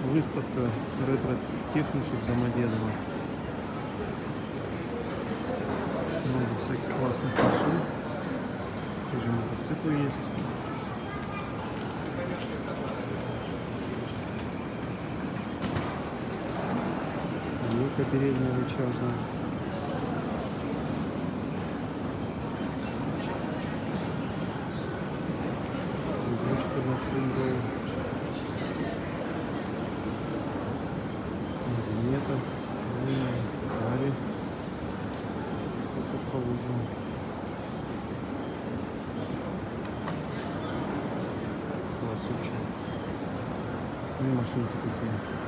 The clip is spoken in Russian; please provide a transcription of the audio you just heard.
Выставка ретро-техники в Домодедово. Много всяких классных машин. Тоже мотоциклы есть. Лука передняя рычажная. Кружочек одноцилиндровый. Магнета. Гарри. Все как положено. Классучая. Ну и машинки такие.